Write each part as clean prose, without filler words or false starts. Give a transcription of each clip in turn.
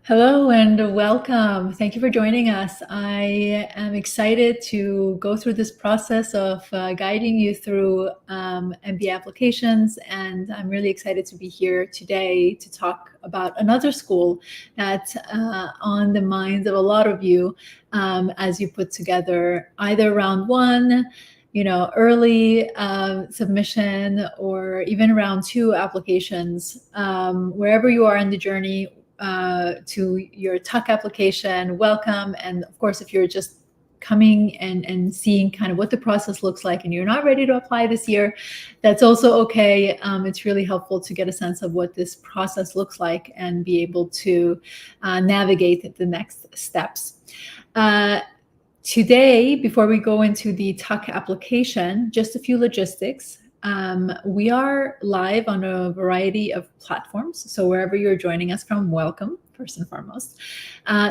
Hello and welcome. Thank you for joining us. I am excited to go through this process of guiding you through MBA applications, and I'm really excited to be here today to talk about another school that's on the minds of a lot of you as you put together either round one, early submission, or even round two applications. Wherever you are in the journey to your tuck application, welcome. And of course, if you're just coming and seeing kind of what the process looks like and you're not ready to apply this year, that's also okay. It's really helpful to get a sense of what this process looks like and be able to navigate the next steps. Today, before we go into the tuck application, just a few logistics. We are live on a variety of platforms, so wherever you're joining us from, welcome, first and foremost.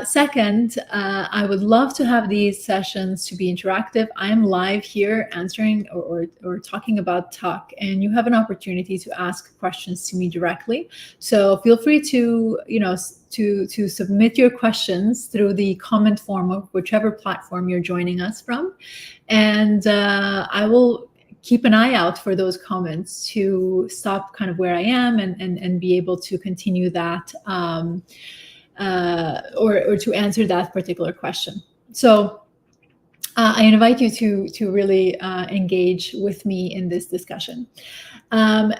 Second, I would love to have these sessions to be interactive. I am live here answering or talking about tuck, and you have an opportunity to ask questions to me directly. So feel free to, to submit your questions through the comment form of whichever platform you're joining us from, and I will keep an eye out for those comments to stop kind of where I am and be able to continue that or to answer that particular question. So I invite you to really engage with me in this discussion.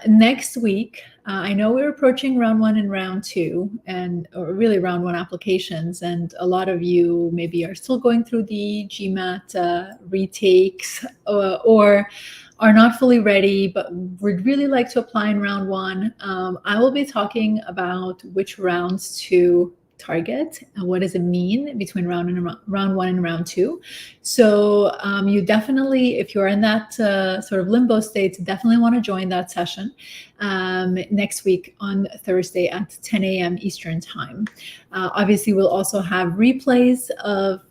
Next week, I know we're approaching round one and round two, or really round one applications, and a lot of you maybe are still going through the GMAT retakes or are not fully ready, but would really like to apply in round one. I will be talking about which rounds to target and what does it mean between round one and round two. So you definitely, if you're in that sort of limbo state, definitely want to join that session next week on Thursday at 10 a.m. Eastern time. Obviously, we'll also have replays of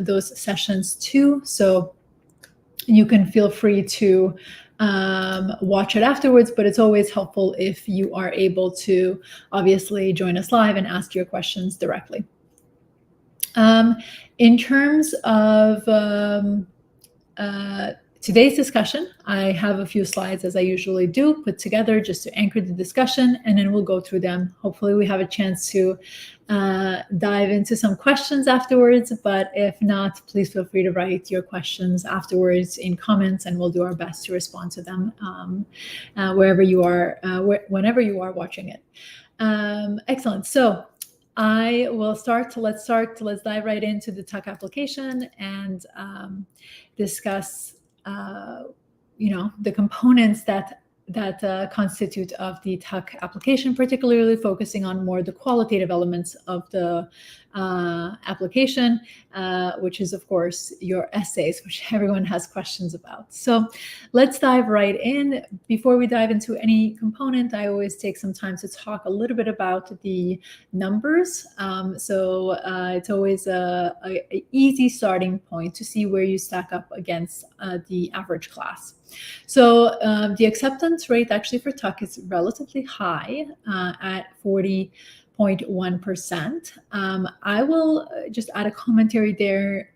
those sessions too. So you can feel free to watch it afterwards, but it's always helpful if you are able to obviously join us live and ask your questions directly. In terms of today's discussion, I have a few slides, as I usually do, put together just to anchor the discussion, and then we'll go through them. Hopefully we have a chance to dive into some questions afterwards, but if not, please feel free to write your questions afterwards in comments, and we'll do our best to respond to them wherever you are, whenever you are watching it. Excellent. So I will start. Let's dive right into the tuck application and discuss the components that constitute of the tuck application, particularly focusing on more the qualitative elements of the application, which is, of course, your essays, which everyone has questions about. So let's dive right in. Before we dive into any component, I always take some time to talk a little bit about the numbers. So it's always a easy starting point to see where you stack up against the average class. So the acceptance rate actually for tuck is relatively high at 40.1%. I will just add a commentary there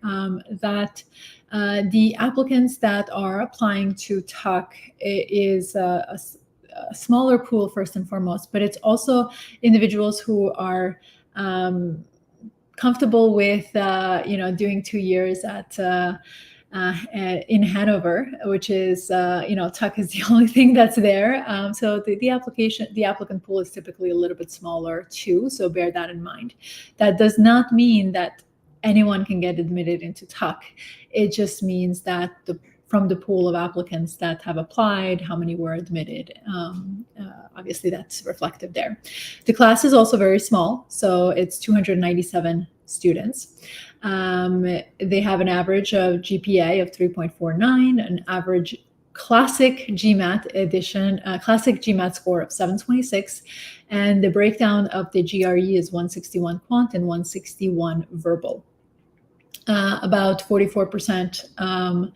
that the applicants that are applying to tuck is a smaller pool first and foremost, but it's also individuals who are comfortable with doing 2 years at in Hanover, which is, tuck is the only thing that's there. So the applicant pool is typically a little bit smaller too. So bear that in mind. That does not mean that anyone can get admitted into tuck. It just means that from the pool of applicants that have applied, how many were admitted. Obviously, that's reflective there. The class is also very small, so it's 297 students. They have an average of GPA of 3.49, an average classic GMAT edition, classic GMAT score of 726, and the breakdown of the GRE is 161 quant and 161 verbal. About 44%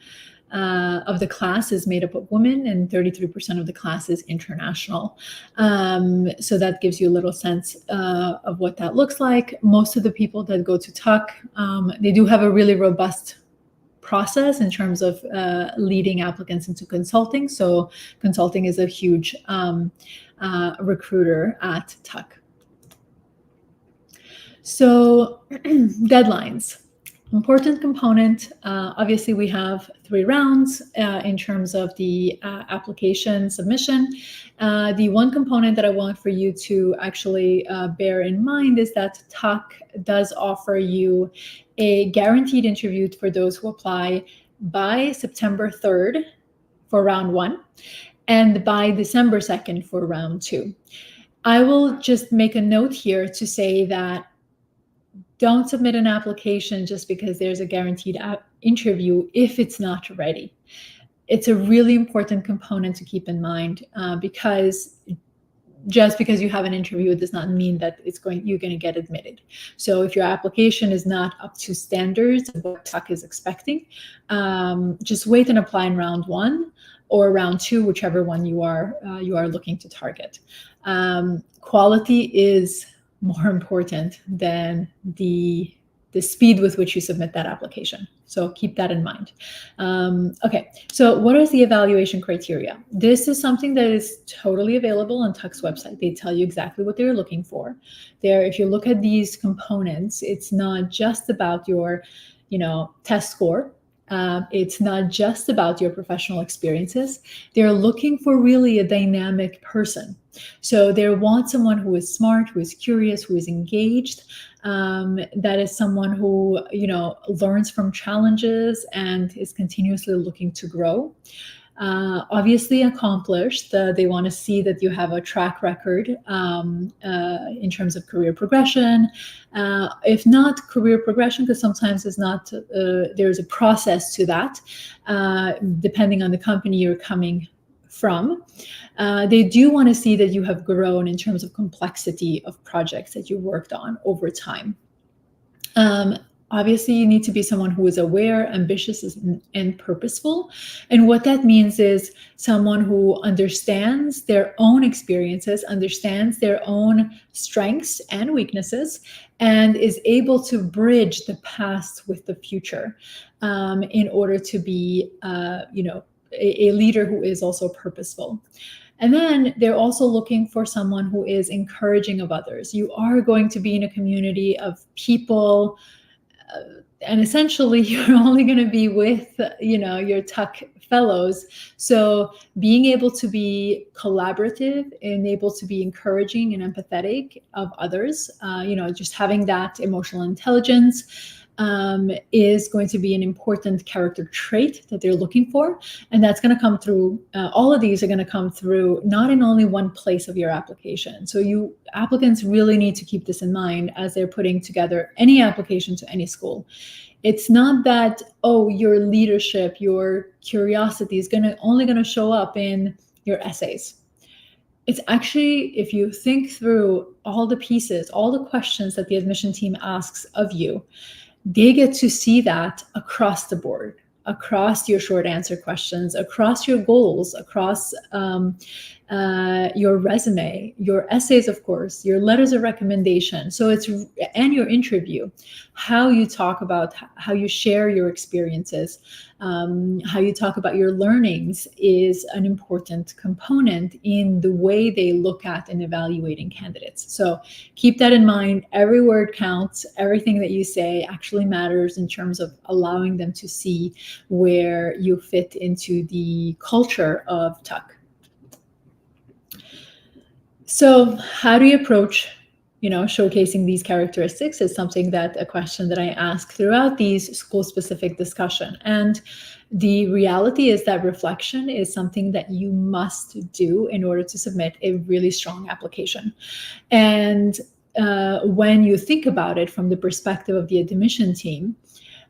of the class is made up of women, and 33% of the class is international. So that gives you a little sense of what that looks like. Most of the people that go to Tuck, they do have a really robust process in terms of leading applicants into consulting. So consulting is a huge recruiter at Tuck. So deadlines. Important component. Obviously, we have 3 rounds in terms of the application submission. The one component that I want for you to actually bear in mind is that Tuck does offer you a guaranteed interview for those who apply by September 3rd for round 1 and by December 2nd for round 2. I will just make a note here to say that don't submit an application just because there's a guaranteed interview if it's not ready. It's a really important component to keep in mind because just because you have an interview, it does not mean that you're going to get admitted. So if your application is not up to standards of what Tuck is expecting, just wait and apply in round 1 or round 2, whichever one you are looking to target. Quality is more important than the speed with which you submit that application. So keep that in mind. Okay, so what is the evaluation criteria? This is something that is totally available on Tuck's website. They tell you exactly what they're looking for. If you look at these components, it's not just about your, test score. It's not just about your professional experiences. They're looking for really a dynamic person. So they want someone who is smart, who is curious, who is engaged. That is someone who, learns from challenges and is continuously looking to grow. Obviously accomplished. They want to see that you have a track record in terms of career progression. If not career progression, because sometimes it's not, there's a process to that, depending on the company you're coming from. They do want to see that you have grown in terms of complexity of projects that you worked on over time. Obviously, you need to be someone who is aware, ambitious, and purposeful. And what that means is someone who understands their own experiences, understands their own strengths and weaknesses, and is able to bridge the past with the future in order to be, a leader who is also purposeful. And then they're also looking for someone who is encouraging of others. You are going to be in a community of people, and essentially you're only going to be with, your Tuck fellows. So being able to be collaborative and able to be encouraging and empathetic of others, just having that emotional intelligence is going to be an important character trait that they're looking for. And that's going to come through, all of these are going to come through not in only one place of your application. So applicants really need to keep this in mind as they're putting together any application to any school. It's not that, your leadership, your curiosity is only going to show up in your essays. It's actually, if you think through all the pieces, all the questions that the admission team asks of you, they get to see that across the board, across your short answer questions, across your goals, across your resume, your essays, of course, your letters of recommendation. So and your interview, how you talk about, how you share your experiences, how you talk about your learnings is an important component in the way they look at and evaluating candidates. So keep that in mind. Every word counts. Everything that you say actually matters in terms of allowing them to see where you fit into the culture of Tuck. So how do you approach, showcasing these characteristics is a question that I ask throughout these school-specific discussion. And the reality is that reflection is something that you must do in order to submit a really strong application. And when you think about it from the perspective of the admission team,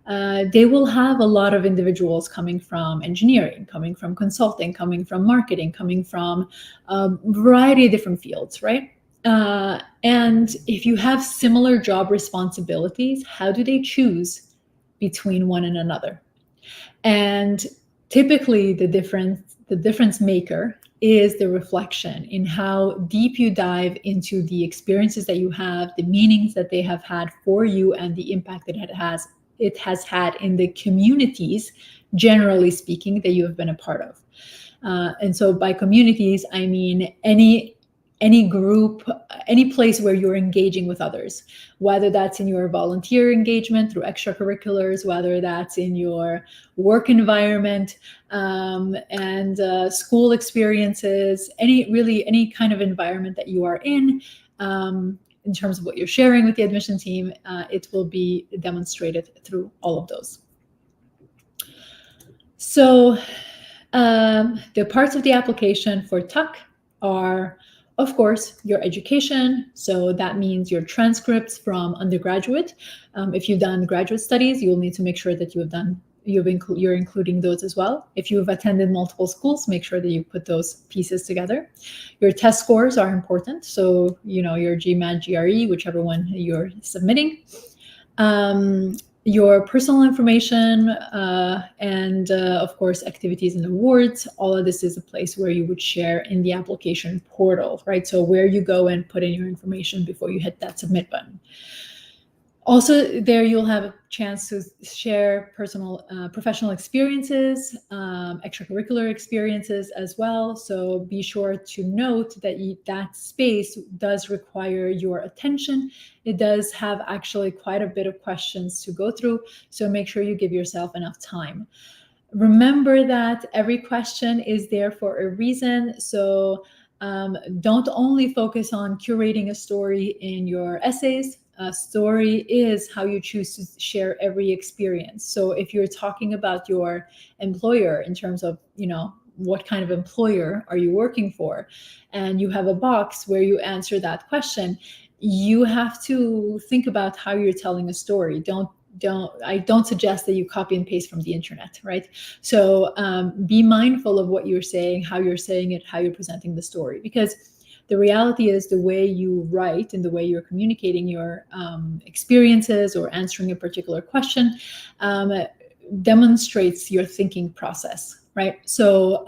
they will have a lot of individuals coming from engineering, coming from consulting, coming from marketing, coming from a variety of different fields, right? And if you have similar job responsibilities, how do they choose between one and another? And typically the difference maker is the reflection in how deep you dive into the experiences that you have, the meanings that they have had for you, and the impact that it has had in the communities, generally speaking, that you have been a part of. And so by communities, I mean any group, any place where you're engaging with others, whether that's in your volunteer engagement through extracurriculars, whether that's in your work environment, and school experiences, any kind of environment that you are in terms of what you're sharing with the admission team, it will be demonstrated through all of those. So the parts of the application for TUC are, of course, your education. So that means your transcripts from undergraduate. If you've done graduate studies, you'll need to make sure that you're including those as well. If you've attended multiple schools, make sure that you put those pieces together. Your test scores are important. So, your GMAT, GRE, whichever one you're submitting. Your personal information, and of course, activities and awards. All of this is a place where you would share in the application portal, right? So where you go and put in your information before you hit that submit button. Also, there you'll have a chance to share professional experiences, extracurricular experiences as well. So be sure to note that that space does require your attention. It does have actually quite a bit of questions to go through. So make sure you give yourself enough time. Remember that every question is there for a reason. So don't only focus on curating a story in your essays. A story is how you choose to share every experience. So if you're talking about your employer in terms of, what kind of employer are you working for, and you have a box where you answer that question, you have to think about how you're telling a story. I don't suggest that you copy and paste from the internet, right? So be mindful of what you're saying, how you're saying it, how you're presenting the story, because the reality is the way you write and the way you're communicating your experiences or answering a particular question demonstrates your thinking process, right? So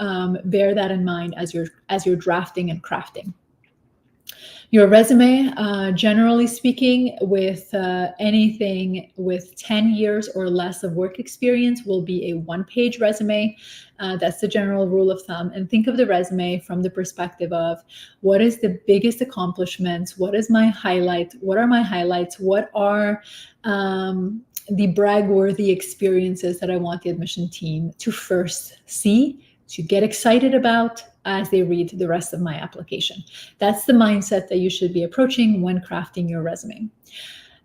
bear that in mind as you're drafting and crafting. Your resume, generally speaking, with anything with 10 years or less of work experience will be a one-page resume. That's the general rule of thumb. And think of the resume from the perspective of what is the biggest accomplishments? What is my highlight? What are my highlights? What are the brag-worthy experiences that I want the admission team to first see, to get excited about as they read the rest of my application? That's the mindset that you should be approaching when crafting your resume.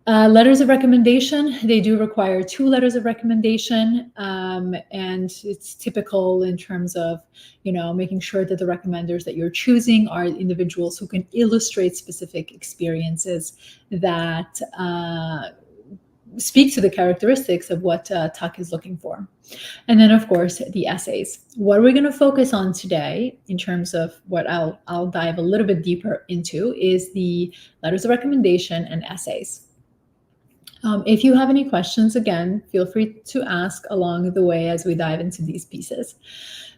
Letters of recommendation, they do require 2 letters of recommendation, and it's typical in terms of, making sure that the recommenders that you're choosing are individuals who can illustrate specific experiences that speak to the characteristics of what TUC is looking for. And then, of course, the essays. What we're going to focus on today, in terms of what I'll dive a little bit deeper into, is the letters of recommendation and essays. If you have any questions, again, feel free to ask along the way as we dive into these pieces.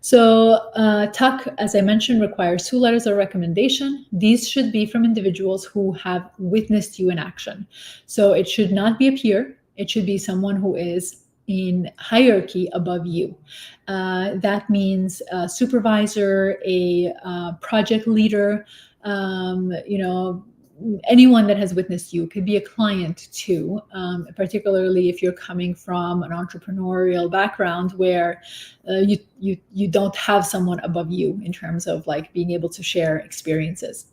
So TUC, as I mentioned, requires 2 letters of recommendation. These should be from individuals who have witnessed you in action. So it should not be a peer. It should be someone who is in hierarchy above you. That means a supervisor, a project leader, anyone that has witnessed you. Could be a client too, particularly if you're coming from an entrepreneurial background where you don't have someone above you in terms of like being able to share experiences.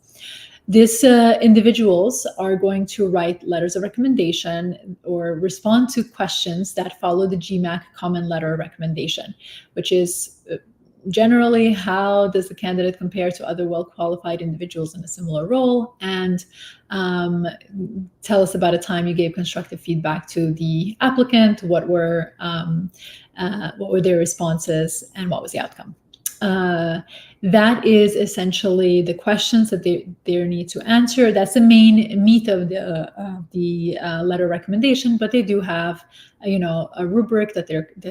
These individuals are going to write letters of recommendation or respond to questions that follow the GMAC common letter recommendation, which is generally, how does the candidate compare to other well-qualified individuals in a similar role? And tell us about a time you gave constructive feedback to the applicant. What were their responses, and what was the outcome? that is essentially the questions that they need to answer. That's the main meat of the letter recommendation. But they do have, a rubric that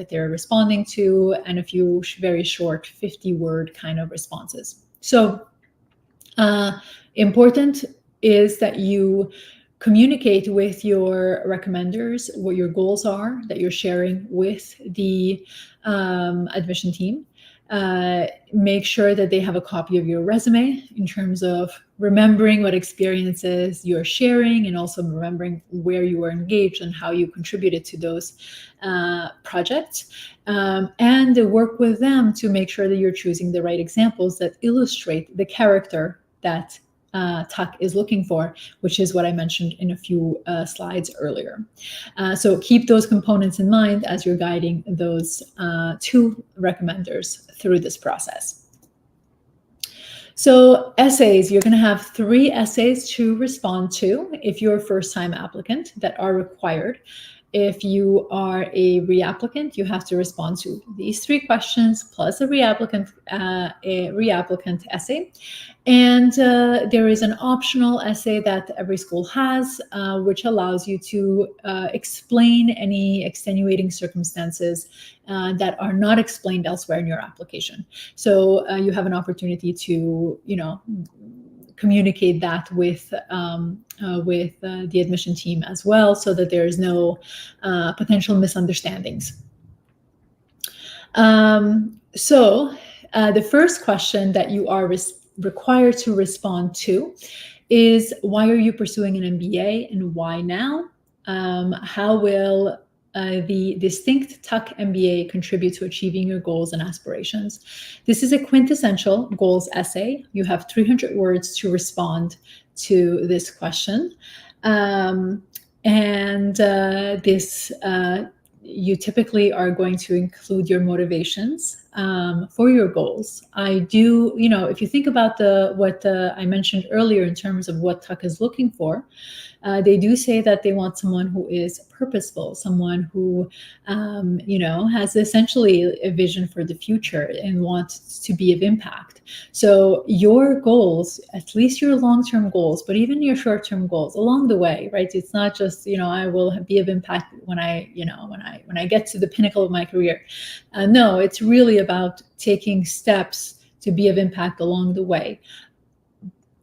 they're responding to, and a few very short 50-word kind of responses. So important is that you communicate with your recommenders what your goals are that you're sharing with the admission team. Make sure that they have a copy of your resume in terms of remembering what experiences you're sharing, and also remembering where you were engaged and how you contributed to those projects, and work with them to make sure that you're choosing the right examples that illustrate the character that Tuck is looking for, which is what I mentioned in a few slides earlier. So keep those components in mind as you're guiding those two recommenders through this process. So essays, you're going to have 3 essays to respond to if you're a first-time applicant that are required. If you are a reapplicant, you have to respond to these 3 questions plus a reapplicant essay. And there is an optional essay that every school has, which allows you to explain any extenuating circumstances that are not explained elsewhere in your application. So you have an opportunity to, communicate that with the admission team as well, so that there is no potential misunderstandings. So the first question that you are required to respond to is, why are you pursuing an MBA and why now? How will the distinct Tuck MBA contribute to achieving your goals and aspirations? This is a quintessential goals essay. You have 300 words to respond to this question. You typically are going to include your motivations for your goals. I do, if you think about what I mentioned earlier in terms of what Tuck is looking for, they do say that they want someone who is purposeful, someone who, has essentially a vision for the future and wants to be of impact. So your goals, at least your long-term goals, but even your short-term goals along the way, right? It's not just, I will be of impact when I get to the pinnacle of my career. No, it's really about taking steps to be of impact along the way.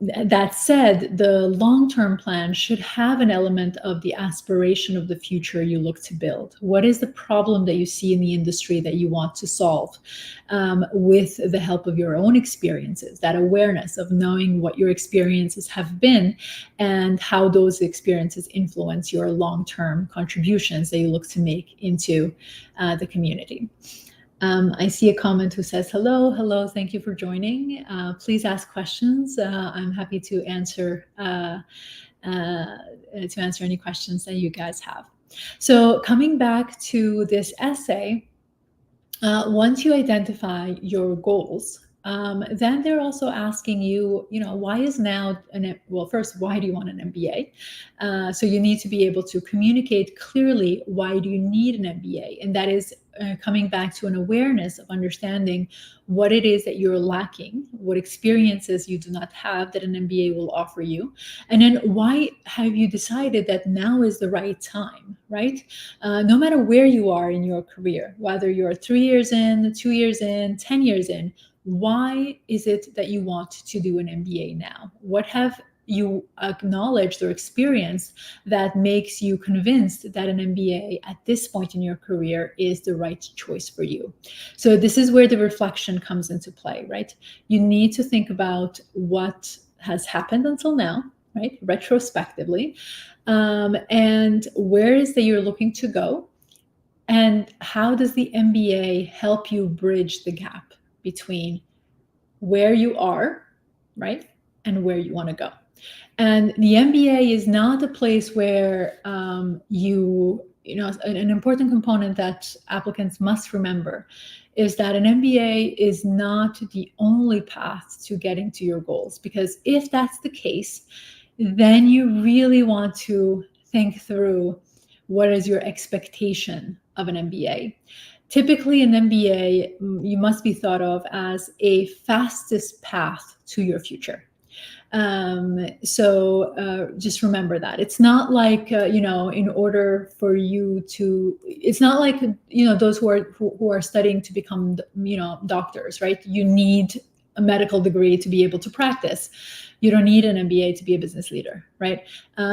That said, the long-term plan should have an element of the aspiration of the future you look to build. What is the problem that you see in the industry that you want to solve with the help of your own experiences, that awareness of knowing what your experiences have been and how those experiences influence your long-term contributions that you look to make into the community. I see a comment who says, hello, thank you for joining. Please ask questions. I'm happy to answer any questions that you guys have. So coming back to this essay, once you identify your goals, then they're also asking you, why is now first, why do you want an MBA? So you need to be able to communicate clearly, why do you need an MBA? And that is coming back to an awareness of understanding what it is that you're lacking, what experiences you do not have that an MBA will offer you. And then why have you decided that now is the right time, right? No matter where you are in your career, whether you're 3 years in, 2 years in, 10 years in, why is it that you want to do an MBA now? What have you acknowledged or experienced that makes you convinced that an MBA at this point in your career is the right choice for you? So this is where the reflection comes into play, right? You need to think about what has happened until now, right? Retrospectively, and where is that you're looking to go, and how does the MBA help you bridge the gap between where you are, right, and where you want to go. And the MBA is not a place where an important component that applicants must remember is that an MBA is not the only path to getting to your goals. Because if that's the case, then you really want to think through what is your expectation of an MBA. typically an MBA, you must be thought of as a fastest path to your future. So just remember that it's not like in order for you to, it's not like those who are studying to become doctors, right? You need a medical degree to be able to practice. You don't need an MBA to be a business leader, right?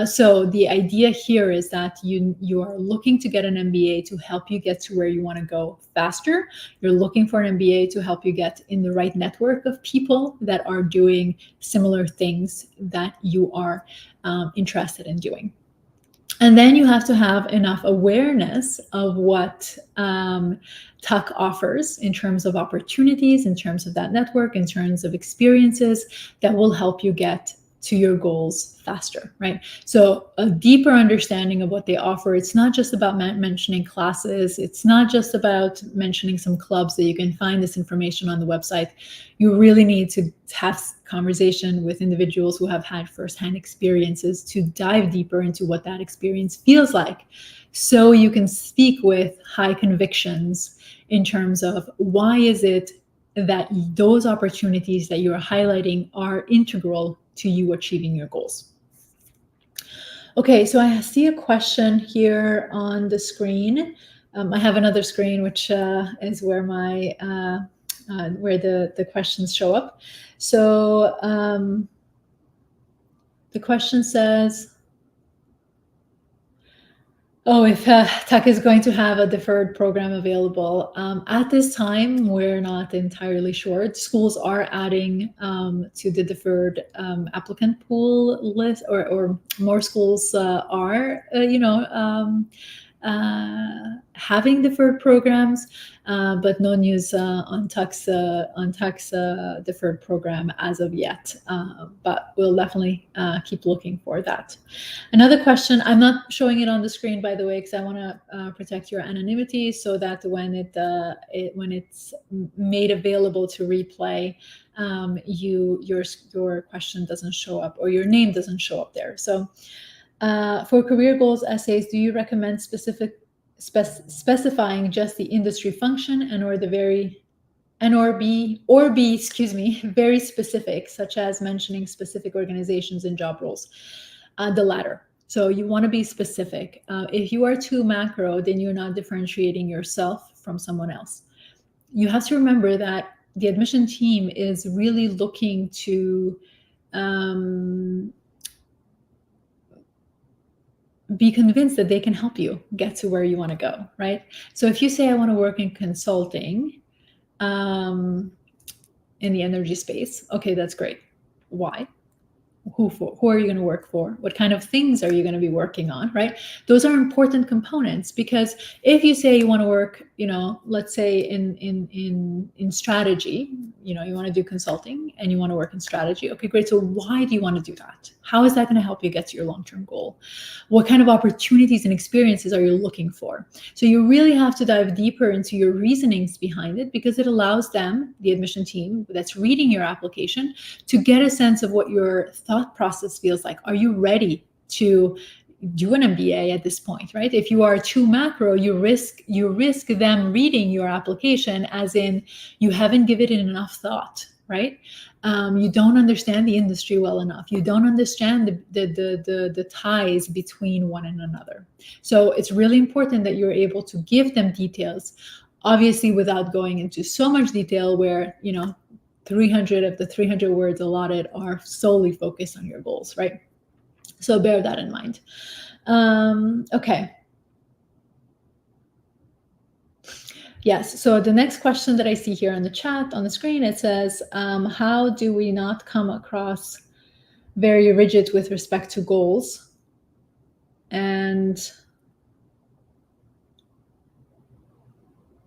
So the idea here is that you are looking to get an MBA to help you get to where you want to go faster. You're looking for an MBA to help you get in the right network of people that are doing similar things that you are interested in doing. And then you have to have enough awareness of what Tuck offers in terms of opportunities, in terms of that network, in terms of experiences that will help you get to your goals faster, right? So a deeper understanding of what they offer. It's not just about mentioning classes. It's not just about mentioning some clubs that you can find this information on the website. You really need to have conversation with individuals who have had firsthand experiences to dive deeper into what that experience feels like, so you can speak with high convictions in terms of why is it that those opportunities that you're highlighting are integral to you achieving your goals. Okay, so I see a question here on the screen. I have another screen, which is where my where the questions show up. So the question says, if Tuck is going to have a deferred program available. At this time, we're not entirely sure. Schools are adding to the deferred applicant pool list, or more schools are, having deferred programs, but no news on Tuck's deferred program as of yet. But we'll definitely keep looking for that. Another question, I'm not showing it on the screen, by the way, because I want to protect your anonymity, so that when it's made available to replay, your question doesn't show up, or your name doesn't show up there. So for career goals essays, do you recommend specifying just the industry function or be very specific, such as mentioning specific organizations and job roles? The latter. So you want to be specific. If you are too macro, then you're not differentiating yourself from someone else. You have to remember that the admission team is really looking to be convinced that they can help you get to where you want to go, right? So if you say, I want to work in consulting in the energy space, okay, that's great. Why? Who are you going to work for? What kind of things are you going to be working on, right? Those are important components, because if you say you want to work, let's say in strategy, you want to do consulting and you want to work in strategy. Okay, great. So why do you want to do that? How is that going to help you get to your long-term goal? What kind of opportunities and experiences are you looking for? So you really have to dive deeper into your reasonings behind it, because it allows them, the admission team that's reading your application, to get a sense of what your thought process feels like. Are you ready to do an MBA at this point, right? If you are too macro, you risk them reading your application as in you haven't given it enough thought, right? You don't understand the industry well enough. You don't understand the ties between one and another. So it's really important that you're able to give them details, obviously without going into so much detail where 300 of the 300 words allotted are solely focused on your goals, right? So bear that in mind. Okay. Yes, so the next question that I see here on the chat, on the screen, it says, how do we not come across very rigid with respect to goals? And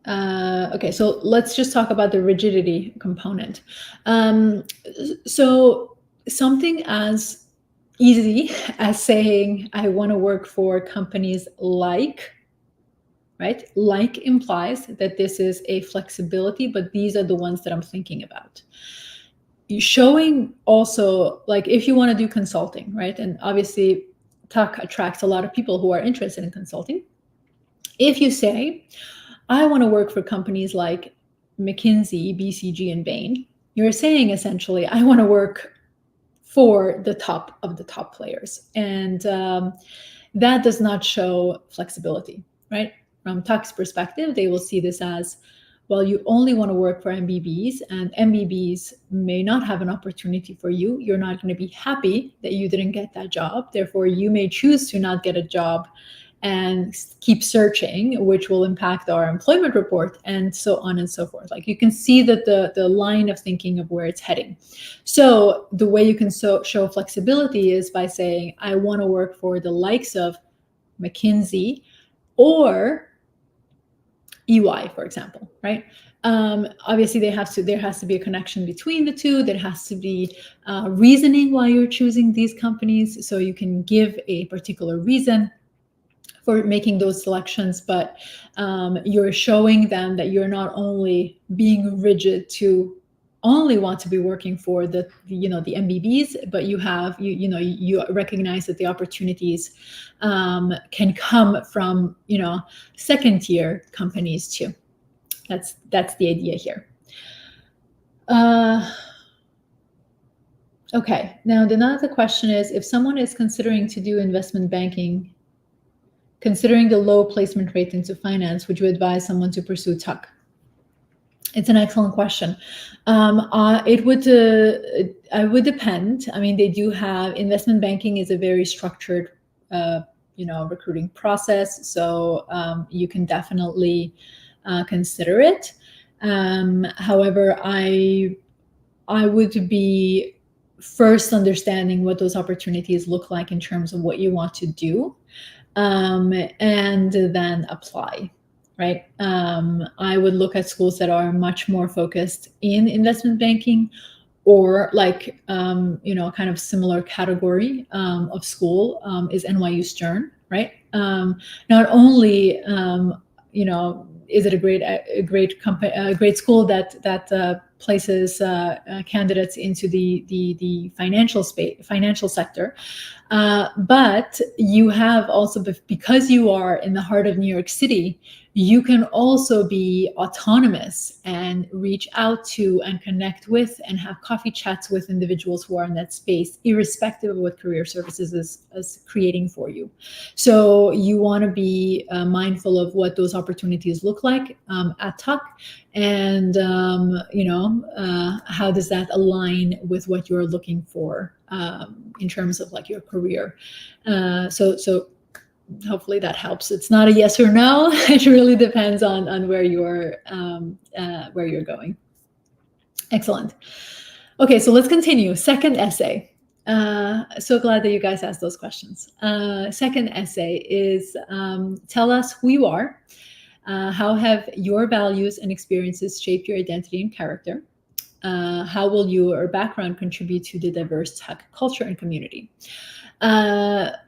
okay, so let's just talk about the rigidity component. So something as easy as saying, I want to work for companies like, right? Like implies that this is a flexibility, but these are the ones that I'm thinking about. Showing also, like, if you want to do consulting, right? And obviously Tuck attracts a lot of people who are interested in consulting. If you say, I want to work for companies like McKinsey, BCG, and Bain, you're saying essentially, I want to work for the top of the top players. And that does not show flexibility, right? From Tuck's perspective, they will see this as, well, you only want to work for MBBs, and MBBs may not have an opportunity for you. You're not going to be happy that you didn't get that job. Therefore, you may choose to not get a job and keep searching, which will impact our employment report, and so on and so forth. Like, you can see that the line of thinking of where it's heading. So the way you can show flexibility is by saying, I want to work for the likes of McKinsey or EY, for example, right? Obviously, there has to be a connection between the two. There has to be reasoning why you're choosing these companies, so you can give a particular reason for making those selections, but you're showing them that you're not only being rigid to only want to be working for the MBBs, but you recognize that the opportunities can come from second tier companies too. That's the idea here. Okay, now another question is, if someone is considering to do investment banking, considering the low placement rate into finance, would you advise someone to pursue Tuck? It's an excellent question. It would depend. I mean, they do have, investment banking is a very structured, recruiting process. So you can definitely consider it. However, I would be first understanding what those opportunities look like in terms of what you want to do. And then apply, right? I would look at schools that are much more focused in investment banking, or like, kind of similar category of school is NYU Stern, right? Not only, is it a great school that places candidates into the financial sector, but you have also, because you are in the heart of New York City, you can also be autonomous and reach out to and connect with and have coffee chats with individuals who are in that space, irrespective of what career services is creating for you. So you want to be mindful of what those opportunities look like at Tuck, and how does that align with what you're looking for in terms of like your career. So hopefully that helps. It's not a yes or no. It really depends on where you're going. Excellent. Okay, so let's continue. Second essay. So glad that you guys asked those questions. Second essay is, tell us who you are. How have your values and experiences shaped your identity and character? How will your background contribute to the diverse Tuck culture and community?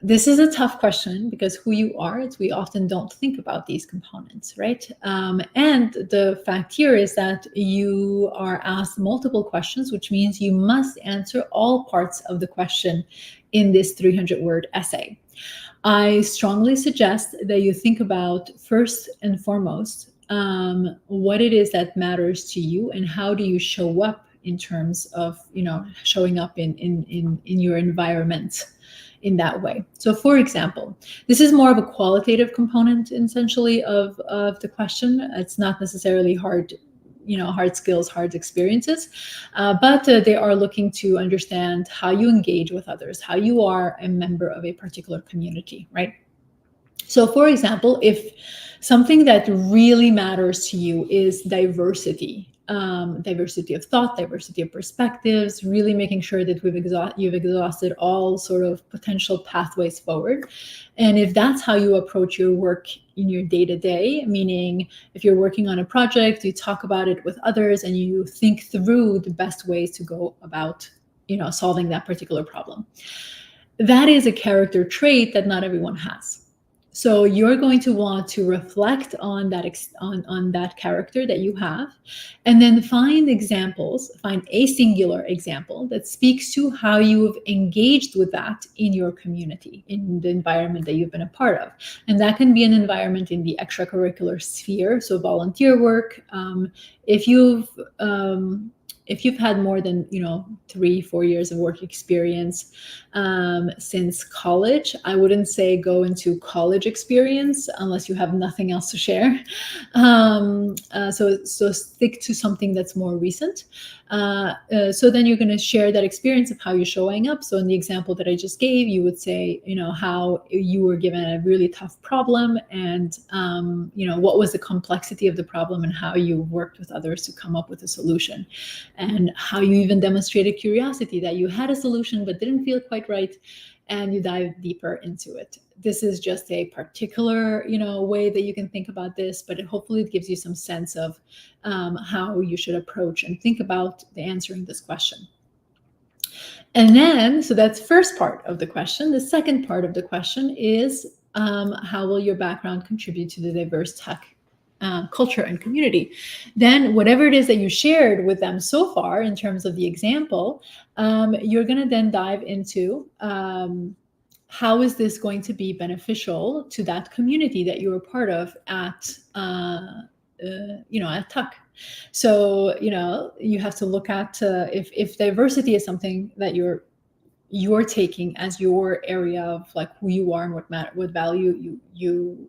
This is a tough question, because who you are, we often don't think about these components, right? And the fact here is that you are asked multiple questions, which means you must answer all parts of the question in this 300-word essay. I strongly suggest that you think about, first and foremost, what it is that matters to you, and how do you show up in terms of showing up in your environment in that way. So for example, this is more of a qualitative component essentially of the question. It's not necessarily hard skills, hard experiences, but they are looking to understand how you engage with others, how you are a member of a particular community, right? So for example, if something that really matters to you is diversity, diversity of thought, diversity of perspectives, really making sure that you've exhausted all sort of potential pathways forward. And if that's how you approach your work in your day-to-day, meaning if you're working on a project, you talk about it with others and you think through the best ways to go about, solving that particular problem. That is a character trait that not everyone has, So you're going to want to reflect on that on that character that you have, and then find a singular example that speaks to how you've engaged with that in your community, in the environment that you've been a part of. And that can be an environment in the extracurricular sphere, so volunteer work. If you've if you've had more than 3-4 years of work experience since college, I wouldn't say go into college experience unless you have nothing else to share. So stick to something that's more recent. So then you're going to share that experience of how you're showing up. So in the example that I just gave, you would say, how you were given a really tough problem, and what was the complexity of the problem, and how you worked with others to come up with a solution, and how you even demonstrated curiosity, that you had a solution but didn't feel quite right, and you dive deeper into it. This is just a particular, way that you can think about this, but hopefully it gives you some sense of how you should approach and think about the answering this question. And then, so that's first part of the question. The second part of the question is, how will your background contribute to the diverse tech culture and community? Then whatever it is that you shared with them so far in terms of the example, you're going to then dive into how is this going to be beneficial to that community that you're a part of at Tuck. So you have to look at if diversity is something that you're taking as your area of like who you are and what value you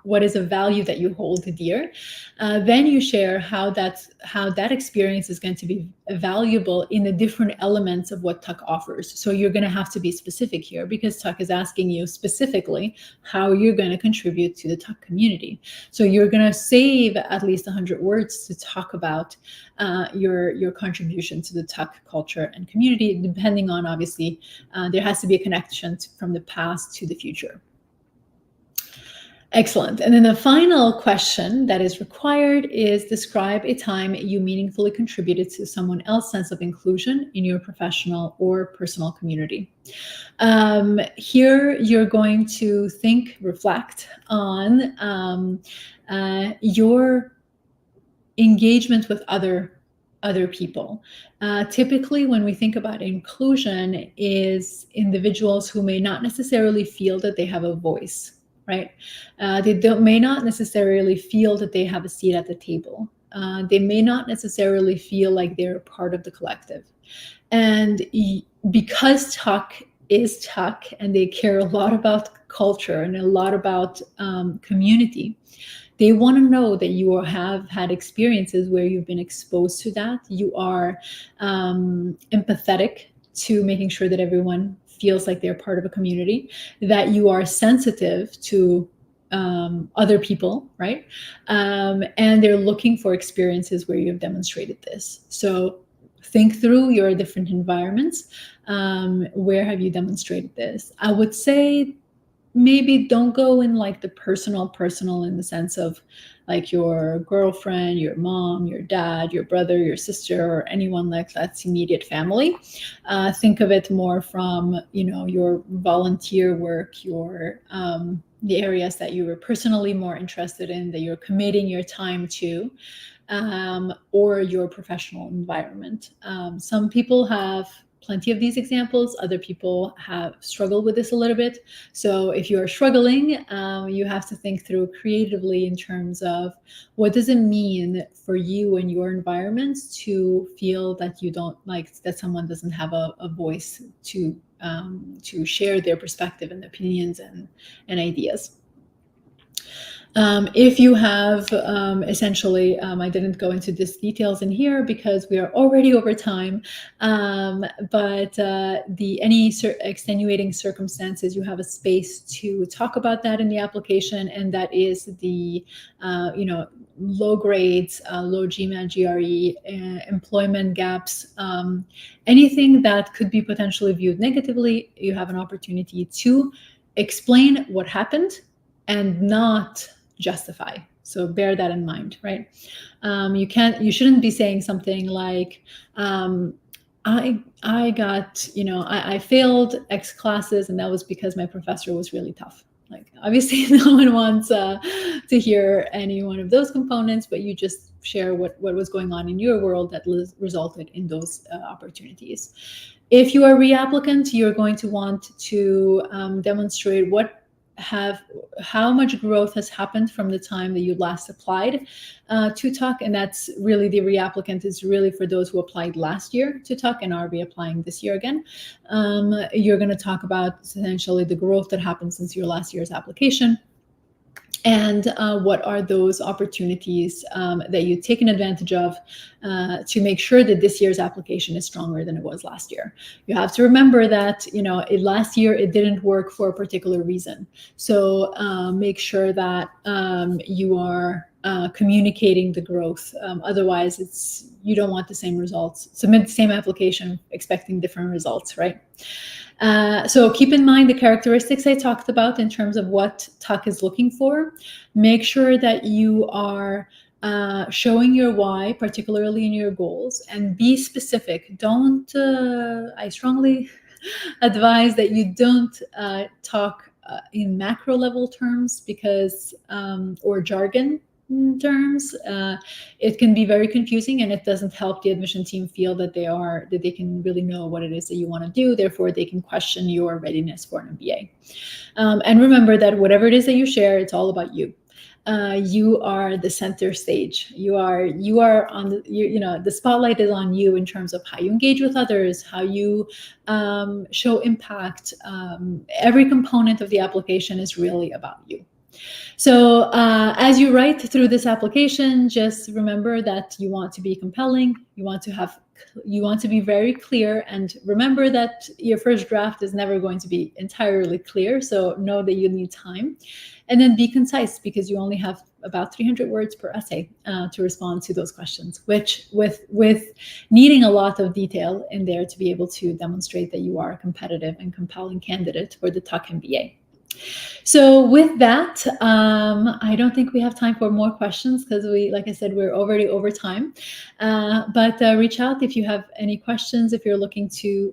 what is a value that you hold dear, then you share how that experience is going to be valuable in the different elements of what Tuck offers. So you're going to have to be specific here, because Tuck is asking you specifically how you're going to contribute to the Tuck community. So you're going to save at least 100 words to talk about your contribution to the Tuck culture and community, depending on, obviously, there has to be a connection from the past to the future. Excellent. And then the final question that is required is, describe a time you meaningfully contributed to someone else's sense of inclusion in your professional or personal community. Here you're going to reflect on your engagement with other people. Typically, when we think about inclusion, is individuals who may not necessarily feel that they have a voice. Right? They may not necessarily feel that they have a seat at the table. They may not necessarily feel like they're a part of the collective. And because Tuck is Tuck, and they care a lot about culture and a lot about community, they want to know that you have had experiences where you've been exposed to that. You are empathetic to making sure that everyone feels like they're part of a community, that you are sensitive to other people, right? And they're looking for experiences where you've demonstrated this. So think through your different environments. Where have you demonstrated this? I would say maybe don't go in like the personal in the sense of like your girlfriend, your mom, your dad, your brother, your sister, or anyone like that's immediate family. Think of it more from, your volunteer work, your the areas that you were personally more interested in, that you're committing your time to, or your professional environment. Some people have plenty of these examples. Other people have struggled with this a little bit. So if you are struggling, you have to think through creatively in terms of what does it mean for you and your environment to feel that you don't like that someone doesn't have a voice to share their perspective and opinions and ideas. If you have essentially, I didn't go into these details in here because we are already over time, but any extenuating circumstances, you have a space to talk about that in the application, and that is the low grades, low GMAT, GRE, employment gaps, anything that could be potentially viewed negatively. You have an opportunity to explain what happened and not justify. So bear that in mind, right? You shouldn't be saying something like, I got, I failed X classes and that was because my professor was really tough, Like, obviously, no one wants to hear any one of those components, but you just share what was going on in your world that resulted in those opportunities. If you are a reapplicant, you're going to want to demonstrate how much growth has happened from the time that you last applied to Tuck, and that's really the reapplicant is really for those who applied last year to Tuck and are reapplying this year again. You're going to talk about essentially the growth that happened since your last year's application. And what are those opportunities that you've taken advantage of to make sure that this year's application is stronger than it was last year? You have to remember that, last year it didn't work for a particular reason. So make sure that you are communicating the growth. Otherwise, you don't want the same results. Submit the same application expecting different results, right? So keep in mind the characteristics I talked about in terms of what Tuck is looking for. Make sure that you are showing your why, particularly in your goals, and be specific. I strongly advise that you don't talk in macro level terms because, or jargon terms. It can be very confusing, and it doesn't help the admission team feel that they can really know what it is that you want to do. Therefore, they can question your readiness for an MBA. And remember that whatever it is that you share, it's all about you. You are the center stage. You are on the spotlight is on you in terms of how you engage with others, how you show impact. Every component of the application is really about you. So as you write through this application, just remember that you want to be compelling. You want to be very clear, and remember that your first draft is never going to be entirely clear. So know that you need time, and then be concise because you only have about 300 words per essay to respond to those questions, which with needing a lot of detail in there to be able to demonstrate that you are a competitive and compelling candidate for the Tuck MBA. So with that, I don't think we have time for more questions because like I said, we're already over time. But reach out if you have any questions. If you're looking to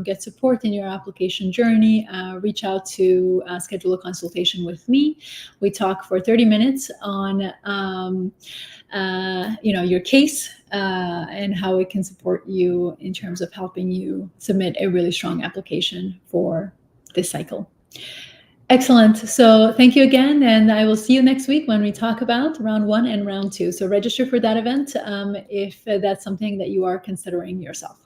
get support in your application journey, reach out to schedule a consultation with me. We talk for 30 minutes on your case and how it can support you in terms of helping you submit a really strong application for this cycle. Excellent. So thank you again, and I will see you next week when we talk about round 1 and round 2. So register for that event if that's something that you are considering yourself.